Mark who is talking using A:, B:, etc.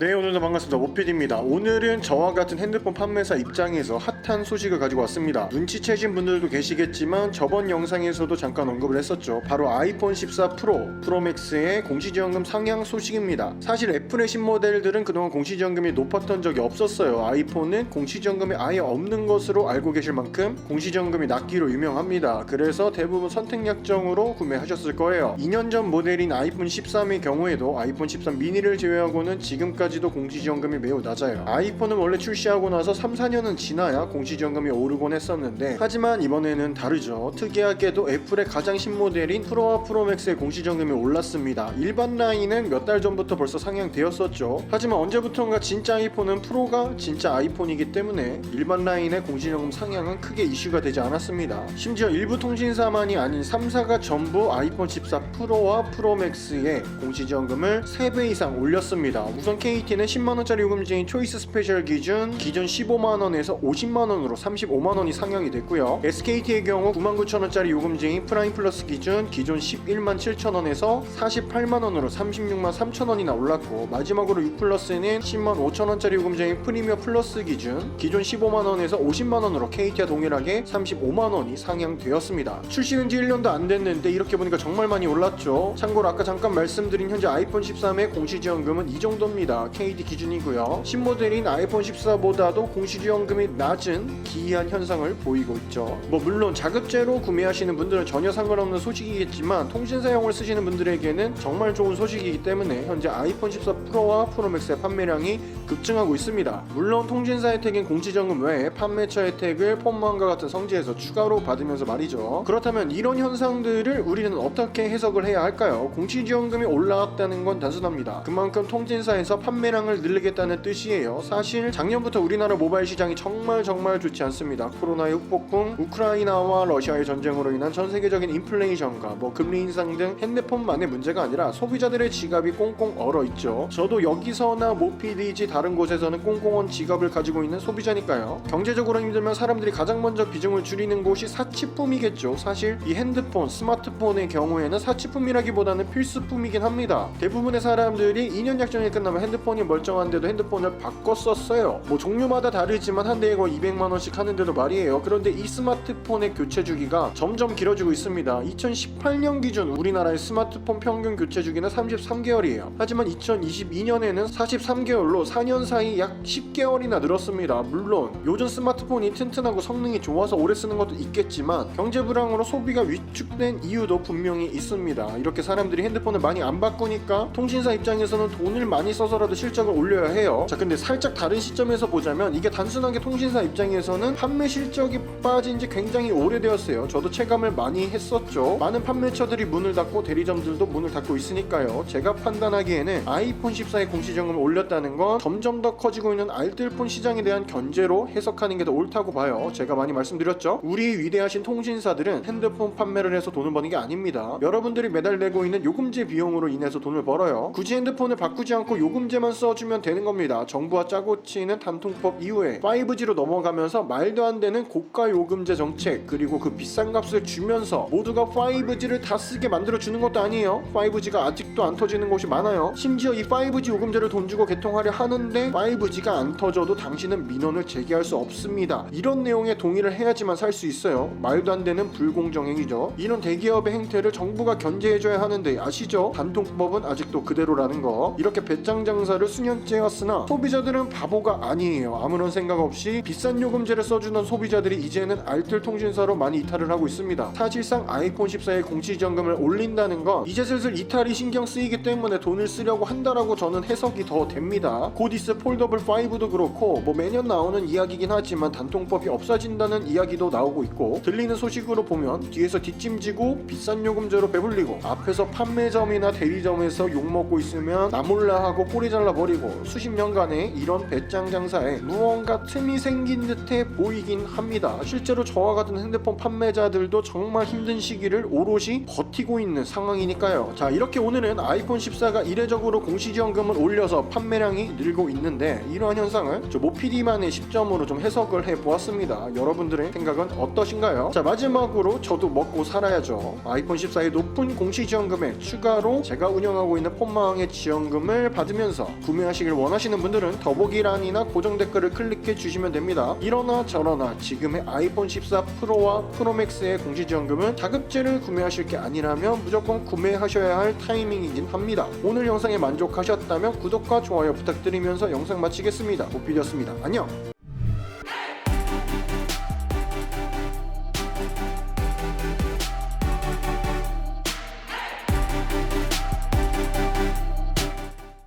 A: 네, 오늘도 반갑습니다. 오피디입니다. 오늘은 저와 같은 핸드폰 판매사 입장에서 핫한 소식을 가지고 왔습니다. 눈치채신 분들도 계시겠지만 저번 영상에서도 잠깐 언급을 했었죠. 바로 아이폰 14 프로맥스의 공시지원금 상향 소식입니다. 사실 애플의 신모델들은 그동안 공시지원금이 높았던 적이 없었어요. 아이폰은 공시지원금이 아예 없는 것으로 알고 계실 만큼 공시지원금이 낮기로 유명합니다. 그래서 대부분 선택 약정으로 구매하셨을 거예요. 2년 전 모델인 아이폰 13의 경우에도 아이폰 13 미니를 제외하고는 지금까지도 공시지원금이 매우 낮아요. 아이폰은 원래 출시하고 나서 3-4년은 지나야 공시지원금이 오르곤 했었는데, 하지만 이번에는 다르죠. 특이하게도 애플의 가장 신모델인 프로와 프로맥스의 공시지원금이 올랐습니다. 일반 라인은 몇 달 전부터 벌써 상향되었었죠. 하지만 언제부턴가 진짜 아이폰은 프로가 진짜 아이폰이기 때문에 일반 라인의 공시지원금 상향은 크게 이슈가 되지 않았습니다. 심지어 일부 통신사만이 아닌 3사가 전부 아이폰 14 프로와 프로맥스의 공시지원금을 3배 이상 올렸습니다. 우선 KT는 10만원짜리 요금제인 초이스 스페셜 기준 15만원에서 50만원으로 35만원이 상향이 됐고요. SKT의 경우 99,000원짜리 요금제인 프라임 플러스 기준 기존 11만 7천원에서 48만원으로 36만 3천원이나 올랐고, 마지막으로 6플러스는 10만 5천원짜리 요금제인 프리미어 플러스 기준 기존 15만원에서 50만원으로 KT와 동일하게 35만원이 상향되었습니다. 출시된 지 1년도 안 됐는데 이렇게 보니까 정말 많이 올랐죠. 참고로 아까 잠깐 말씀드린 현재 아이폰 13의 공시지원금은 이 정도입니다. KT 기준이고요. 신모델인 아이폰 14보다도 공시지원금이 낮은 기이한 현상을 보이고 있죠. 물론 자급제로 구매하시는 분들은 전혀 상관없는 소식이겠지만 통신사용을 쓰시는 분들에게는 정말 좋은 소식이기 때문에 현재 아이폰 14 프로와 프로맥스의 판매량이 급증하고 있습니다. 물론 통신사 혜택인 공시지원금 외에 판매처 혜택을 폰만과 같은 성지에서 추가로 받으면서 말이죠. 그렇다면 이런 현상들을 우리는 어떻게 해석을 해야 할까요? 공시지원금이 올라왔다는 건 단순합니다. 그만큼 통신사에서 판매량을 늘리겠다는 뜻이에요. 사실 작년부터 우리나라 모바일 시장이 정말 좋지 않습니다. 코로나의 후폭풍, 우크라이나와 러시아의 전쟁으로 인한 전 세계적인 인플레이션과 금리 인상 등 핸드폰만의 문제가 아니라 소비자들의 지갑이 꽁꽁 얼어있죠. 저도 여기서나 모피디지 다른 곳에서는 꽁꽁 언 지갑을 가지고 있는 소비자니까요. 경제적으로 힘들면 사람들이 가장 먼저 비중을 줄이는 곳이 사치품이겠죠. 사실 이 핸드폰, 스마트폰의 경우에는 사치품이라기보다는 필수품이긴 합니다. 대부분의 사람들이 2년 약정이 끝나면 핸드폰이 멀쩡한데도 핸드폰을 바꿨었어요. 종류마다 다르지만 한 대에 거의 200만원씩 하는데도 말이에요. 그런데 이 스마트폰의 교체 주기가 점점 길어지고 있습니다. 2018년 기준 우리나라의 스마트폰 평균 교체 주기는 33개월이에요. 하지만 2022년에는 43개월로 4년 사이 약 10개월이나 늘었습니다. 물론 요즘 스마트폰이 튼튼하고 성능이 좋아서 오래 쓰는 것도 있겠지만 경제 불황으로 소비가 위축된 이유도 분명히 있습니다. 이렇게 사람들이 핸드폰을 많이 안 바꾸니까 통신사 입장에서는 돈을 많이 써서라도 실적을 올려야 해요. 자, 근데 살짝 다른 시점에서 보자면 이게 단순하게 통신사 입장에서는 판매 실적이 빠진 지 굉장히 오래되었어요. 저도 체감을 많이 했었죠. 많은 판매처들이 문을 닫고 대리점들도 문을 닫고 있으니까요. 제가 판단하기에는 아이폰 14의 공시지원금을 올렸다는 건 점점 더 커지고 있는 알뜰폰 시장에 대한 견제로 해석하는 게 더 옳다고 봐요. 제가 많이 말씀드렸죠. 우리 위대하신 통신사들은 핸드폰 판매를 해서 돈을 버는 게 아닙니다. 여러분들이 매달 내고 있는 요금제 비용으로 인해서 돈을 벌어요. 굳이 핸드폰을 바꾸지 않고 요금제만 써주면 되는 겁니다. 정부와 짜고 치는 단통법 이후에 5G로 넘어가면서 말도 안 되는 고가 요금제 정책, 그리고 그 비싼 값을 주면서 모두가 5G를 다 쓰게 만들어주는 것도 아니에요. 5G가 아직도 안 터지는 곳이 많아요. 심지어 이 5G 요금제를 돈 주고 개통하려 하는데 5G가 안 터져도 당신은 민원을 제기할 수 없습니다. 이런 내용에 동의를 해야지만 살 수 있어요. 말도 안 되는 불공정 행위죠. 이런 대기업의 행태를 정부가 견제해줘야 하는데 아시죠? 단통법은 아직도 그대로라는 거. 이렇게 배짱 장사를 수년째 했으나 소비자들은 바보가 아니에요. 아무런 생각 없이 비싼 요금제를 써주는 소비자들이 이제는 알뜰 통신사로 많이 이탈을 하고 있습니다. 사실상 아이폰 14의 공시지원금을 올린다는 건 이제 슬슬 이탈이 신경 쓰이기 때문에 돈을 쓰려고 한다라고 저는 해석이 더 됩니다. 곧 있을 폴더블 5도 그렇고 매년 나오는 이야기긴 하지만 단통법이 없어진다는 이야기도 나오고 있고, 들리는 소식으로 보면 뒤에서 뒷짐지고 비싼 요금제로 배불리고 앞에서 판매점이나 대리점에서 욕먹고 있으면 나몰라 하고 꼬리 잘라버리고 수십 년간의 이런 배짱 장사에 무언가 틈이 생긴 듯해 보이긴 합니다. 실제로 저와 같은 핸드폰 판매자들도 정말 힘든 시기를 오롯이 버티고 있는 상황이니까요. 자, 이렇게 오늘은 아이폰 14가 이례적으로 공시지원금을 올려서 판매량이 늘고 있는데, 이러한 현상을 저 모피디만의 시점으로 좀 해석을 해보았습니다. 여러분들의 생각은 어떠신가요? 자, 마지막으로 저도 먹고 살아야죠. 아이폰 14의 높은 공시지원금에 추가로 제가 운영하고 있는 폰마왕의 지원금을 받으면서 구매하시길 원하시는 분들은 더보기란이나 고정 댓글을 클릭해 주시면 됩니다. 이러나 저러나 지금의 아이폰 14 프로와 프로맥스의 공시지원금은 자급제를 구매하실 게 아니라면 무조건 구매하셔야 할 타이밍이긴 합니다. 오늘 영상에 만족하셨다면 구독과 좋아요 부탁드리면서 영상 마치겠습니다. 보필이었습니다. 안녕.